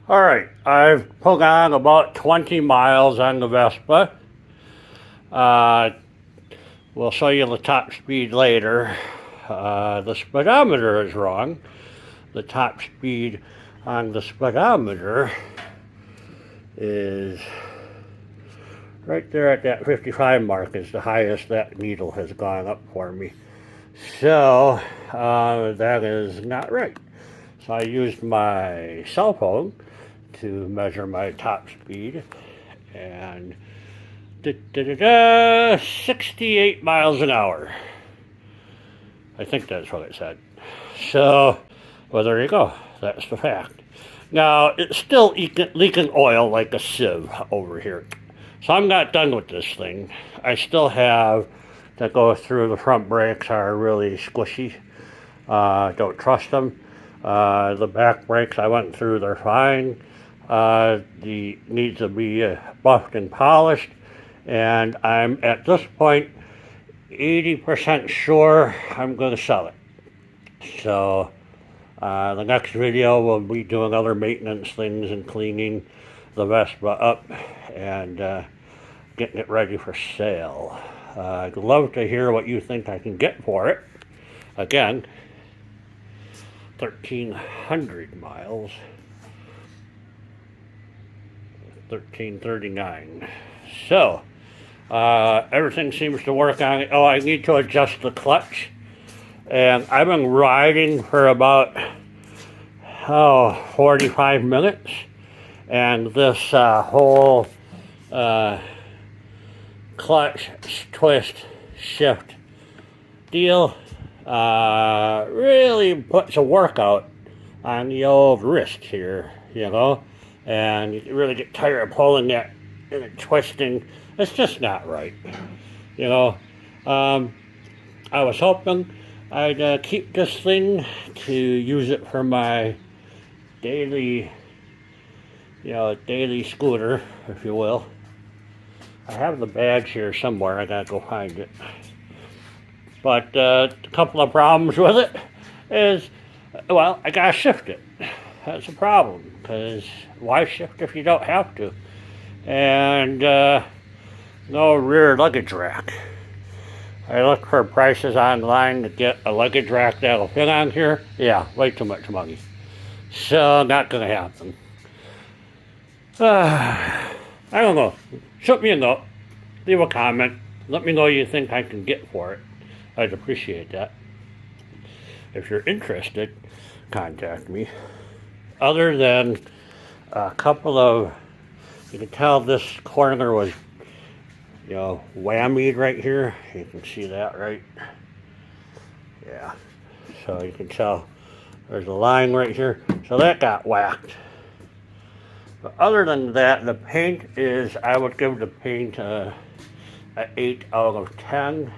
Alright, I've pulled on about 20 miles on the Vespa. We'll show you the top speed later. The speedometer is wrong. The top speed on the speedometer is right there at that 55 mark is the highest that needle has gone up for me. So that is not right. So I used my cell phone to measure my top speed, and 68 miles an hour. I think that's what it said. So, well, there you go. That's the fact. Now, it's still leaking oil like a sieve over here. So I'm not done with this thing. I still have to go through. The front brakes are really squishy. Don't trust them. The back brakes I went through, they're fine. The needs to be buffed and polished. And I'm at this point 80% sure I'm going to sell it. So the next video we'll be doing other maintenance things and cleaning the Vespa up and getting it ready for sale. I'd love to hear what you think I can get for it. Again, 1,300 miles, 1,339. So everything seems to work on it. Oh, I need to adjust the clutch. And I've been riding for about 45 minutes. And this whole clutch, twist, shift deal really puts a workout on the old wrist here, you know. And you really get tired of pulling that and twisting. It's just not right, you know. I was hoping I'd keep this thing to use it for my daily, daily scooter, if you will. I have the badge here somewhere. I gotta go find it. But a couple of problems with it is, well, I gotta shift it. That's a problem, because why shift if you don't have to? And no rear luggage rack. I looked for prices online to get a luggage rack that'll fit on here. Yeah, way too much money. So, not gonna happen. I don't know. Shoot me a note. Leave a comment. Let me know what you think I can get for it. I'd appreciate that. If you're interested, contact me. Other than a couple of, you can tell this corner was, whammied right here. You can see that, right? Yeah. So you can tell there's a line right here. So that got whacked. But other than that, the paint is, I would give the paint an 8 out of 10.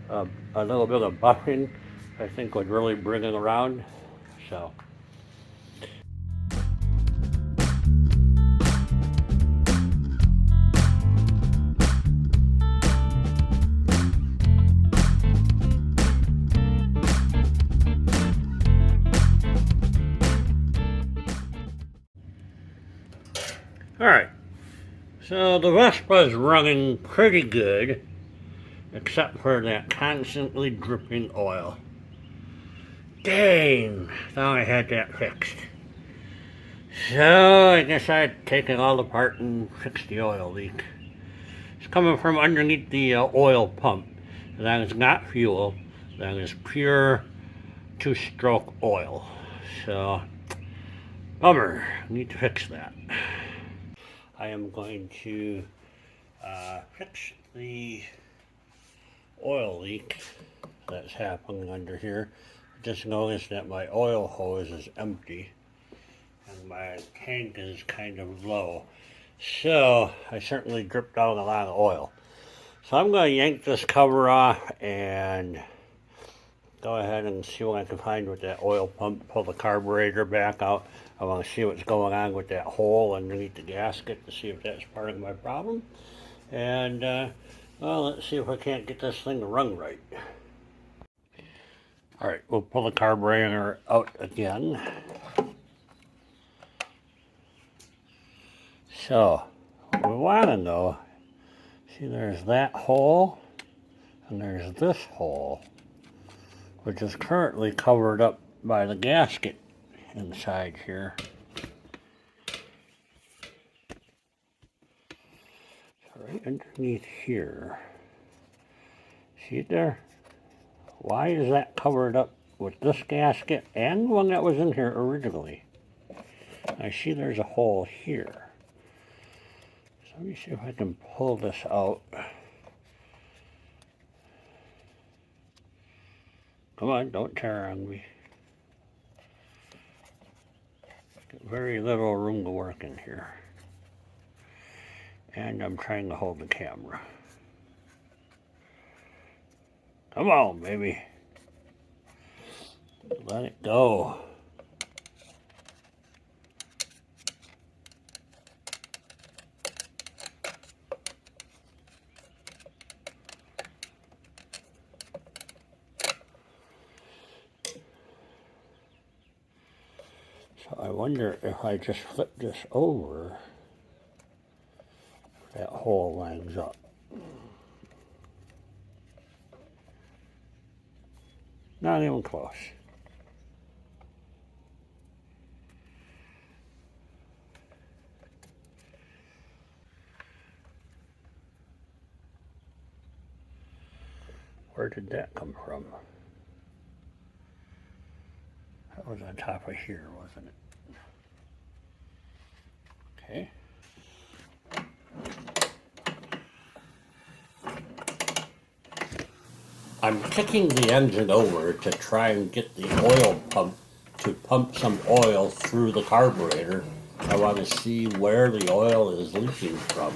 A little bit of buffing, I think, would really bring it around. So. Alright, so the Vespa is running pretty good, except for that constantly dripping oil. Dang, thought I had that fixed. So I guess I'd take it all apart and fix the oil leak. It's coming from underneath the oil pump. That is not fuel, that is pure two-stroke oil. So, bummer, need to fix that. I am going to fix the oil leak that's happening under here. Just noticed that my oil hose is empty and my tank is kind of low. So I certainly dripped out a lot of oil. So I'm going to yank this cover off and go ahead and see what I can find with that oil pump, pull the carburetor back out. I want to see what's going on with that hole underneath the gasket to see if that's part of my problem. And, well, let's see if I can't get this thing to run right. Alright, we'll pull the carburetor out again. So, what we want to know, see there's that hole, and there's this hole, which is currently covered up by the gasket inside here. So right underneath here, see it there? Why is that covered up with this gasket and the one that was in here originally? I see there's a hole here. So let me see if I can pull this out. Come on, don't tear on me. Got very little room to work in here. And I'm trying to hold the camera. Come on, baby. Let it go. So I wonder if I just flip this over, that hole lines up. Not even close. Where did that come from? That was on top of here, wasn't it? Okay. I'm kicking the engine over to try and get the oil pump to pump some oil through the carburetor. I want to see where the oil is leaking from.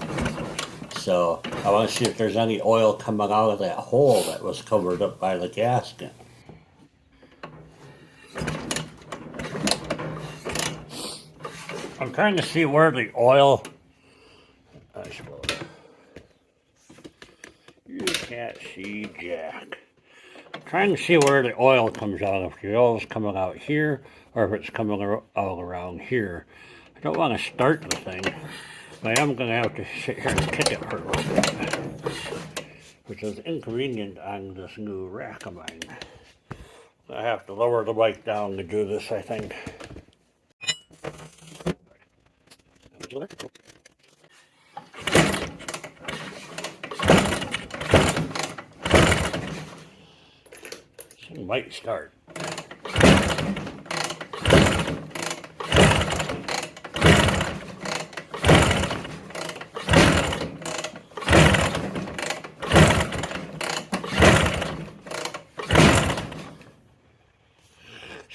So I want to see if there's any oil coming out of that hole that was covered up by the gasket. I'm trying to see where the oil, I suppose. You can't see jack. I'm trying to see where the oil comes out, if the oil is coming out here or if it's coming out around here. I don't want to start the thing, but I am going to have to sit here and kick it for a little bit, which is inconvenient on this new rack of mine. I have to lower the bike down to do this, I think. It might start.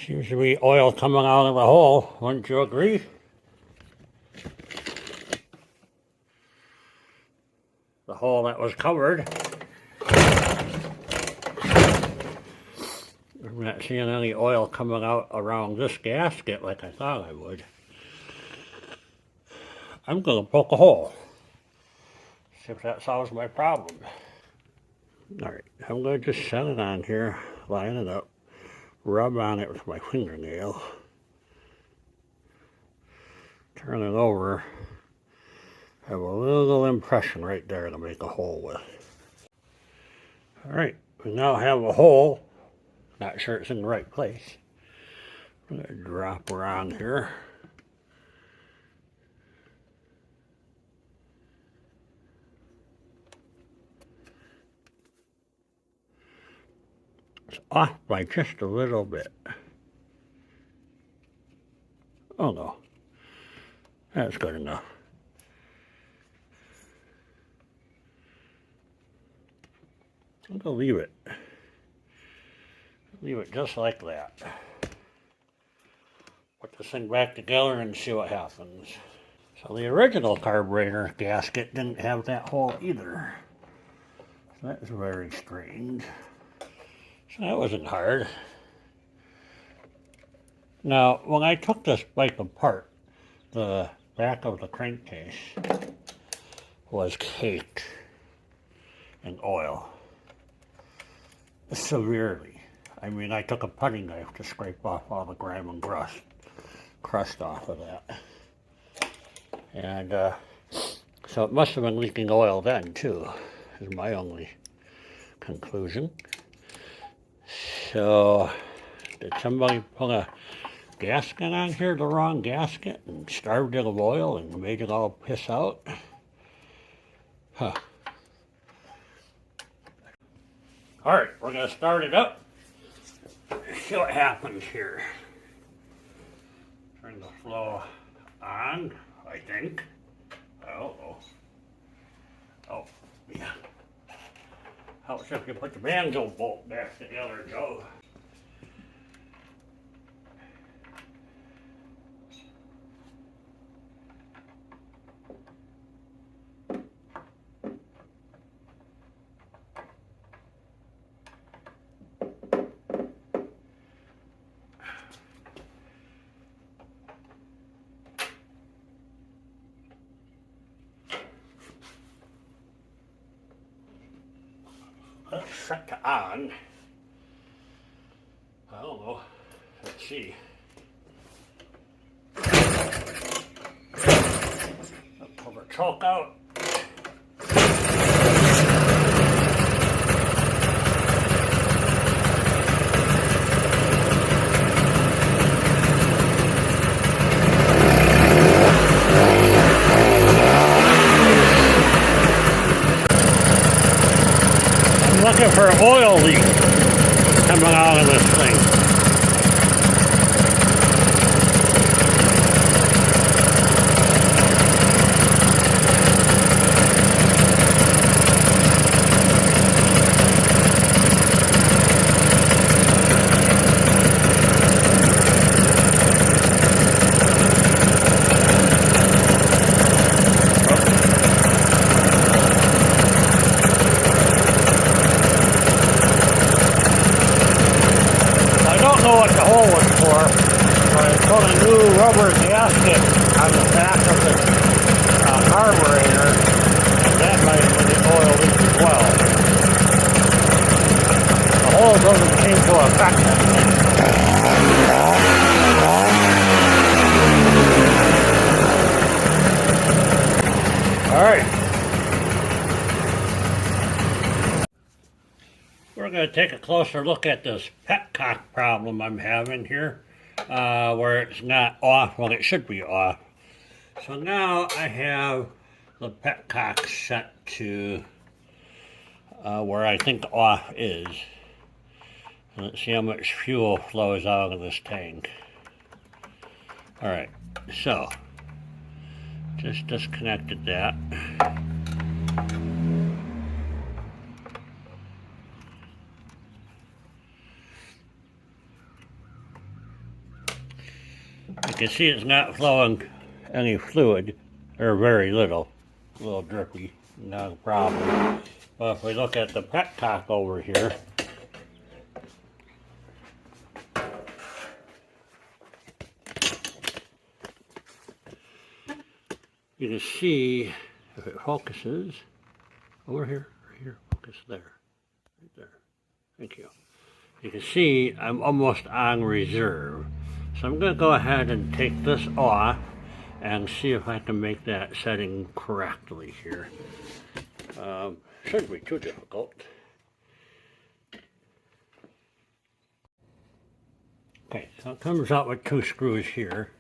Seems to be oil coming out of the hole, wouldn't you agree? The hole that was covered. I'm not seeing any oil coming out around this gasket like I thought I would. I'm going to poke a hole. See if that solves my problem. Alright, I'm going to just set it on here, line it up, rub on it with my fingernail, turn it over, have a little impression right there to make a hole with. Alright, we now have a hole. Not sure it's in the right place. I'm going to drop her on here. It's off by just a little bit. Oh no, that's good enough. I'm going to leave it. Leave it just like that. Put this thing back together and see what happens. So the original carburetor gasket didn't have that hole either. So that's very strange. So that wasn't hard. Now, when I took this bike apart, the back of the crankcase was caked in oil. Severely. I mean, I took a putty knife to scrape off all the grime and crust off of that. And So it must have been leaking oil then too, is my only conclusion. So, did somebody put a gasket on here, the wrong gasket, and starved it of oil and made it all piss out? Huh. Alright, we're going to start it up. See what happens here. Turn the flow on, I think. Oh, yeah. Helps if you put the banjo bolt back together, Joe. Let's set to on. I don't know. Let's see. I'll pull the choke out. I'm looking for an oil leak coming out of this thing. What the hole was for, but I put a new rubber gasket on the back of the carburetor, and that might have been the oil leak as well. The hole doesn't seem to affect it. Alright. We're going to take a closer look at this petcock problem I'm having here, where it's not off when it should be off. So now I have the petcock set to where I think off is. And let's see how much fuel flows out of this tank. Alright, so just disconnected that. You can see it's not flowing any fluid, or very little, a little drippy, not a problem. But if we look at the petcock over here, you can see, if it focuses, over here, right here, focus there, right there, thank you. You can see I'm almost on reserve. So I'm going to go ahead and take this off and see if I can make that setting correctly here. Shouldn't be too difficult. Okay, so it comes out with 2 screws here.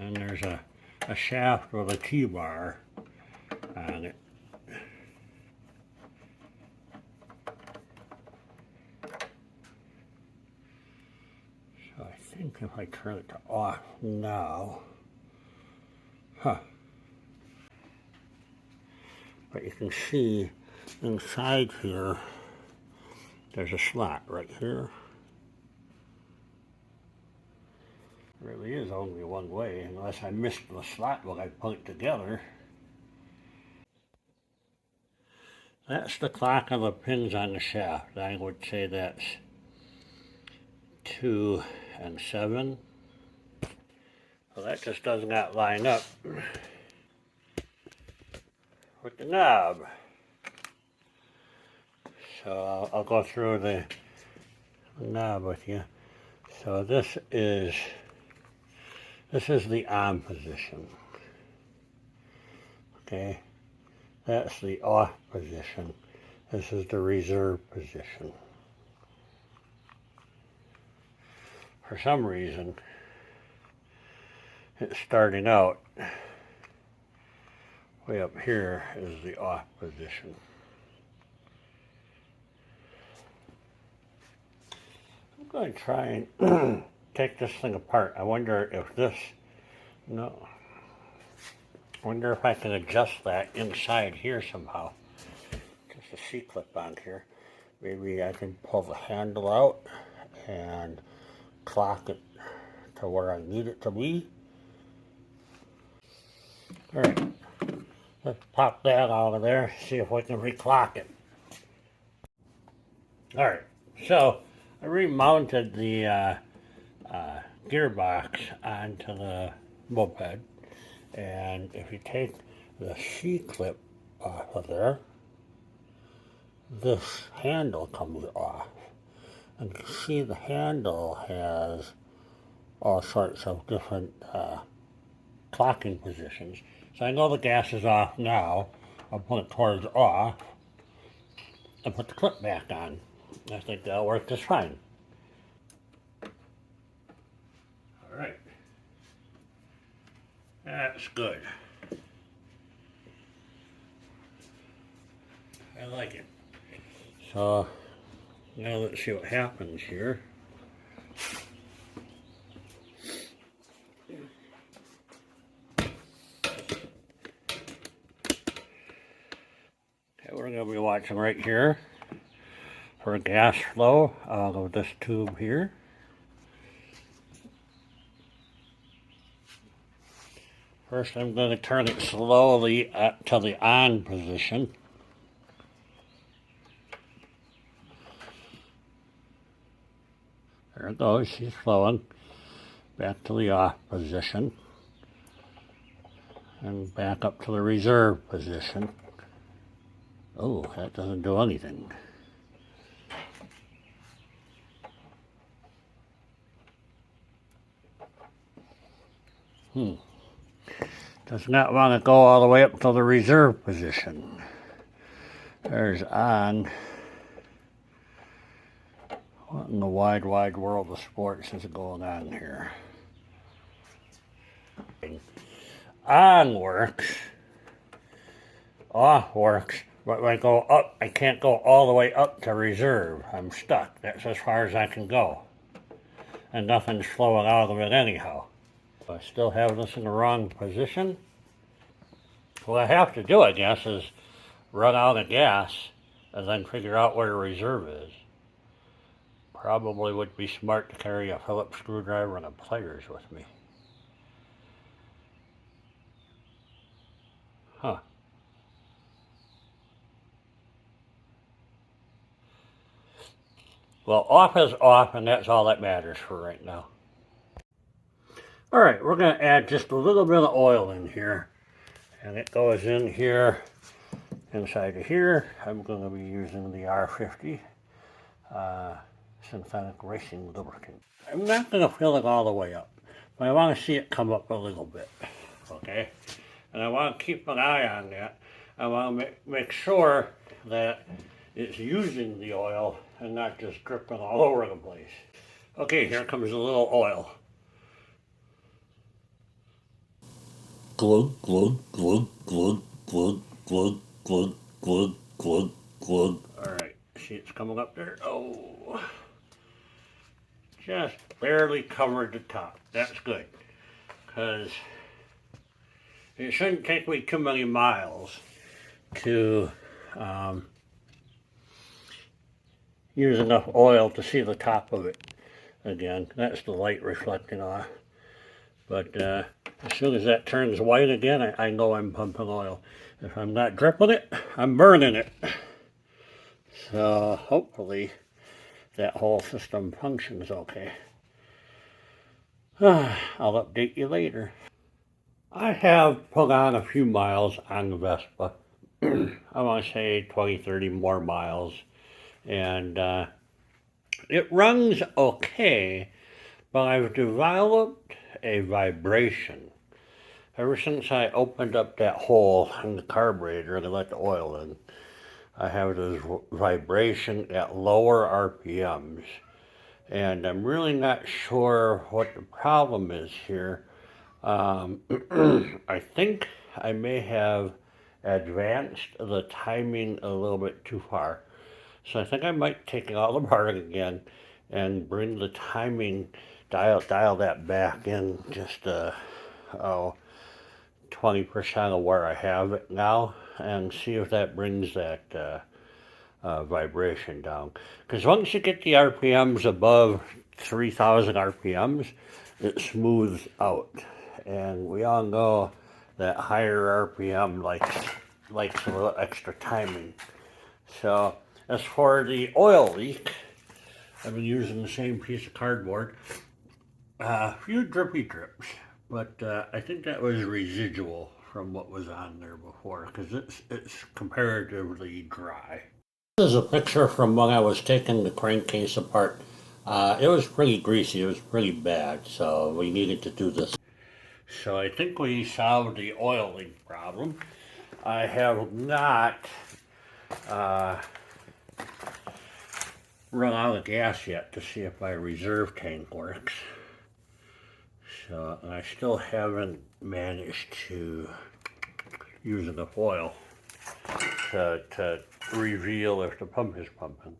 And there's a shaft with a T-bar on it. So I think if I turn it to off now, but you can see inside here, there's a slot right here. It really is only one way, unless I missed the slot when I put it together. That's the clock on the pins on the shaft. I would say that's 2 and 7. Well, that just does not line up with the knob. So I'll go through the knob with you. So this is This is the on position. Okay, that's the off position. This is the reserve position. For some reason, it's starting out way up here is the off position. I'm going to try and take this thing apart. I wonder if this, no, I wonder if I can adjust that inside here somehow. Just a C-clip on here. Maybe I can pull the handle out and clock it to where I need it to be. All right, let's pop that out of there, see if we can reclock it. All right, so I remounted the gearbox onto the moped, and if you take the C-clip off of there, this handle comes off. And you see the handle has all sorts of different clocking positions. So I know the gas is off now. I'll put it towards off and put the clip back on. I think that'll work just fine. All right. That's good. I like it. So now let's see what happens here. Okay, we're going to be watching right here for gas flow out of this tube here. First I'm going to turn it slowly to the on position. There it goes, she's flowing. Back to the off position. And back up to the reserve position. Oh, that doesn't do anything. Does not want to go all the way up to the reserve position. There's on. What in the wide, wide world of sports is going on here? On works. Off works. But when I go up, I can't go all the way up to reserve. I'm stuck. That's as far as I can go. And nothing's flowing out of it anyhow. I still have this in the wrong position. What I have to do, I guess, is run out of gas and then figure out where the reserve is. Probably would be smart to carry a Phillips screwdriver and a pliers with me. Huh. Well, off is off, and that's all that matters for right now. All right, we're going to add just a little bit of oil in here. And it goes in here, inside of here. I'm going to be using the R50 synthetic racing lubricant. I'm not going to fill it all the way up, but I want to see it come up a little bit, okay? And I want to keep an eye on that. I want to make sure that it's using the oil and not just dripping all over the place. Okay, here comes a little oil. Glug, glug, glug, glug, glug, glug, glug, glug, glug, glug. All right, see it's coming up there. Oh, just barely covered the top. That's good, because it shouldn't take me too many miles to use enough oil to see the top of it again. That's the light reflecting off. But as soon as that turns white again, I know I'm pumping oil. If I'm not dripping it, I'm burning it. So hopefully that whole system functions okay. I'll update you later. I have put on a few miles on the Vespa. I want to say 20, 30 more miles. And it runs okay, but I've developed a vibration. Ever since I opened up that hole in the carburetor and let the oil in, I have this vibration at lower RPMs. And I'm really not sure what the problem is here. I think I may have advanced the timing a little bit too far. So I think I might take it all apart again and bring the timing, dial that back in just 20% of where I have it now, and see if that brings that vibration down. Because once you get the RPMs above 3,000 RPMs, it smooths out. And we all know that higher RPM likes a little extra timing. So as for the oil leak, I've been using the same piece of cardboard. A few drippy drips, but I think that was residual from what was on there before, because it's comparatively dry. This is a picture from when I was taking the crankcase apart. It was pretty greasy, it was pretty bad, so we needed to do this. So I think we solved the oil leak problem. I have not run out of gas yet to see if my reserve tank works. So, and I still haven't managed to use enough oil to reveal if the pump is pumping.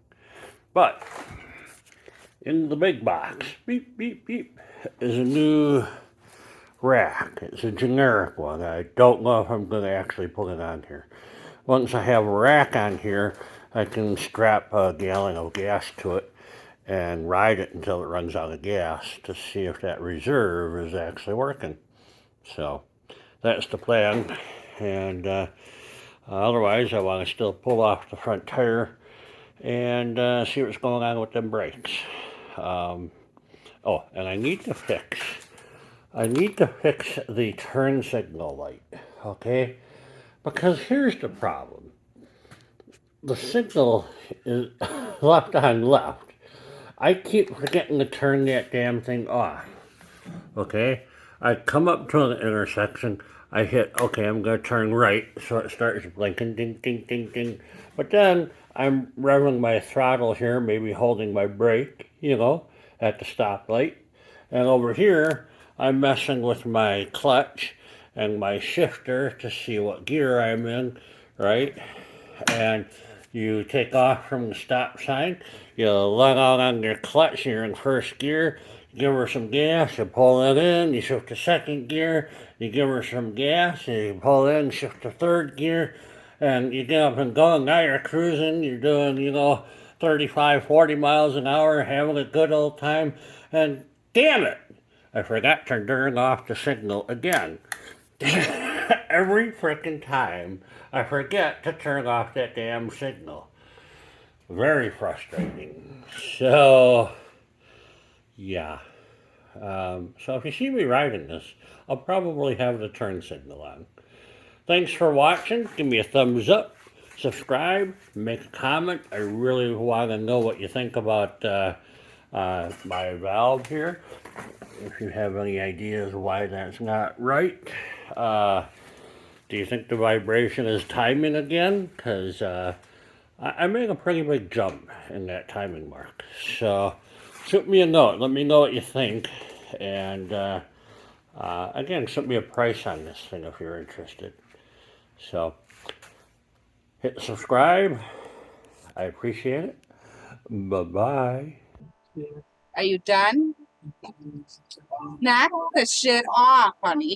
But in the big box, beep, beep, beep, is a new rack. It's a generic one. I don't know if I'm going to actually put it on here. Once I have a rack on here, I can strap a gallon of gas to it and ride it until it runs out of gas to see if that reserve is actually working. So that's the plan. And otherwise, I want to still pull off the front tire and see what's going on with them brakes. Oh, and I need to fix the turn signal light, okay? Because here's the problem. The signal is left on left. I keep forgetting to turn that damn thing off, okay? I come up to an intersection, I hit, okay, I'm gonna turn right, so it starts blinking, ding, ding, ding, ding. But then I'm revving my throttle here, maybe holding my brake, at the stoplight. And over here, I'm messing with my clutch and my shifter to see what gear I'm in, right? And you take off from the stop sign, you let out on your clutch, you're in first gear, you give her some gas, you pull it in, you shift to second gear, you give her some gas, and you pull in, shift to third gear, and you get up and go, now you're cruising, you're doing, 35, 40 miles an hour, having a good old time, and damn it, I forgot to turn off the signal again. Every frickin' time I forget to turn off that damn signal. Very frustrating. So, yeah. So if you see me riding this, I'll probably have the turn signal on. Thanks for watching. Give me a thumbs up. Subscribe. Make a comment. I really want to know what you think about my valve here. If you have any ideas why that's not right. Do you think the vibration is timing again? Because I made a pretty big jump in that timing mark. So shoot me a note. Let me know what you think. And again, shoot me a price on this thing if you're interested. So hit subscribe. I appreciate it. Bye-bye. Are you done? Knock the shit off, honey.